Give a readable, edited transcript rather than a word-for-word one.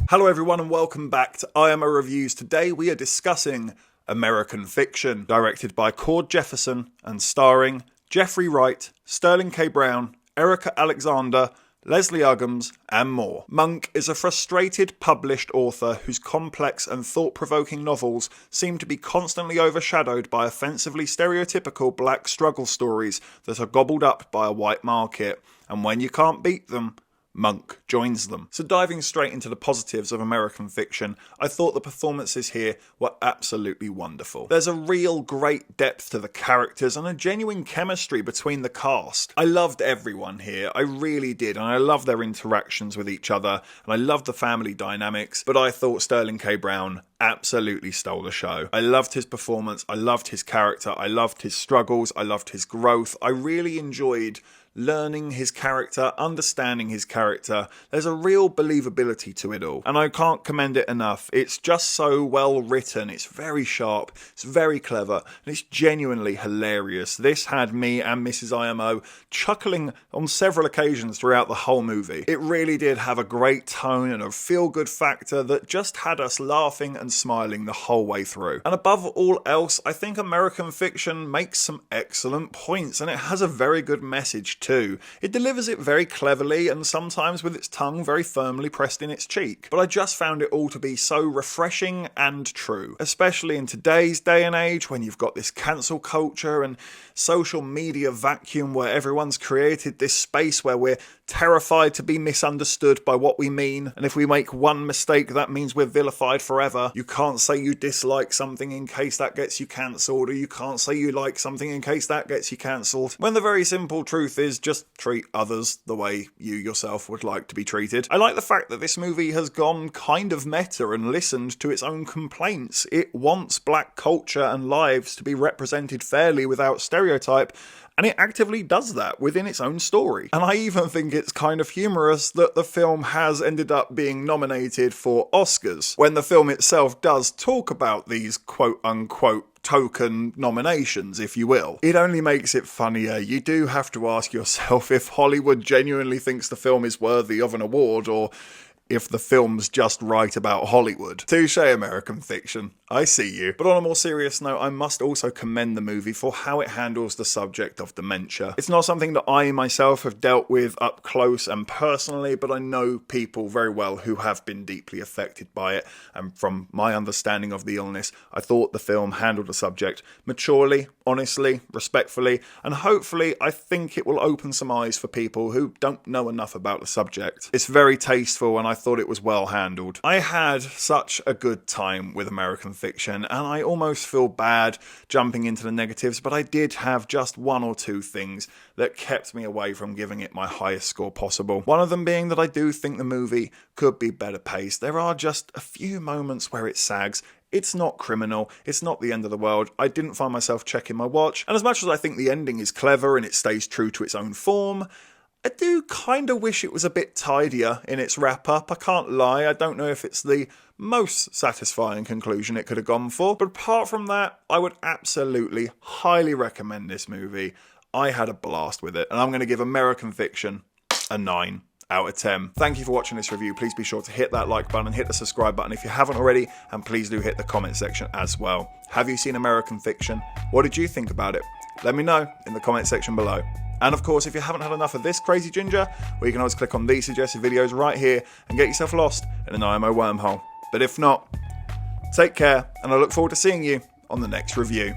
Hello everyone and welcome back to IMO Reviews. Today we are discussing American Fiction, directed by Jefferson and starring Jeffrey Wright, Sterling K. Brown, Erica Alexander, Leslie Uggams, and more. Monk is a frustrated published author whose complex and thought-provoking novels seem to be constantly overshadowed by offensively stereotypical black struggle stories that are gobbled up by a white market. And when you can't beat them, Monk joins them. So diving straight into the positives of American Fiction, I thought the performances here were absolutely wonderful. There's a real great depth to the characters and a genuine chemistry between the cast. I loved everyone here, I really did, and I loved their interactions with each other, and I loved the family dynamics, but I thought Sterling K. Brown absolutely stole the show. I loved his performance, I loved his character, I loved his struggles, I loved his growth. I really enjoyed learning his character, understanding his character. There's a real believability to it all, and I can't commend it enough. It's just so well written, it's very sharp, it's very clever, and it's genuinely hilarious. This had me and Mrs. IMO chuckling on several occasions throughout the whole movie. It really did have a great tone and a feel-good factor that just had us laughing and smiling the whole way through. And above all else, I think American Fiction makes some excellent points, and it has a very good message too. It delivers it very cleverly and sometimes with its tongue very firmly pressed in its cheek. But I just found it all to be so refreshing and true, especially in today's day and age when you've got this cancel culture and social media vacuum where everyone's created this space where we're terrified to be misunderstood by what we mean, and if we make one mistake that means we're vilified forever. You can't say you dislike something in case that gets you cancelled, or you can't say you like something in case that gets you cancelled, when the very simple truth is just treat others the way you yourself would like to be treated. I like the fact that this movie has gone kind of meta and listened to its own complaints. It wants black culture and lives to be represented fairly without stereotype, and it actively does that within its own story. And I even think it's kind of humorous that the film has ended up being nominated for Oscars, when the film itself does talk about these quote-unquote token nominations, if you will. It only makes it funnier. You do have to ask yourself if Hollywood genuinely thinks the film is worthy of an award, or if the film's just right about Hollywood. Touche, American Fiction. I see you. But on a more serious note, I must also commend the movie for how it handles the subject of dementia. It's not something that I myself have dealt with up close and personally, but I know people very well who have been deeply affected by it, and from my understanding of the illness, I thought the film handled the subject maturely, honestly, respectfully, and hopefully I think it will open some eyes for people who don't know enough about the subject. It's very tasteful, and I thought it was well handled. I had such a good time with American Fiction, and I almost feel bad jumping into the negatives, but I did have just one or two things that kept me away from giving it my highest score possible. One of them being that I do think the movie could be better paced. There are just a few moments where it sags. It's not criminal, it's not the end of the world. I didn't find myself checking my watch, and as much as I think the ending is clever and it stays true to its own form, I do kind of wish it was a bit tidier in its wrap-up. I can't lie, I don't know if it's the most satisfying conclusion it could have gone for, but apart from that, I would absolutely highly recommend this movie. I had a blast with it, and I'm going to give American Fiction a 9 out of 10. Thank you for watching this review. Please be sure to hit that like button and hit the subscribe button if you haven't already, and please do hit the comment section as well. Have you seen American Fiction? What did you think about it? Let me know in the comment section below. And of course, if you haven't had enough of this crazy ginger, well, you can always click on these suggested videos right here and get yourself lost in an IMO wormhole. But if not, take care, and I look forward to seeing you on the next review.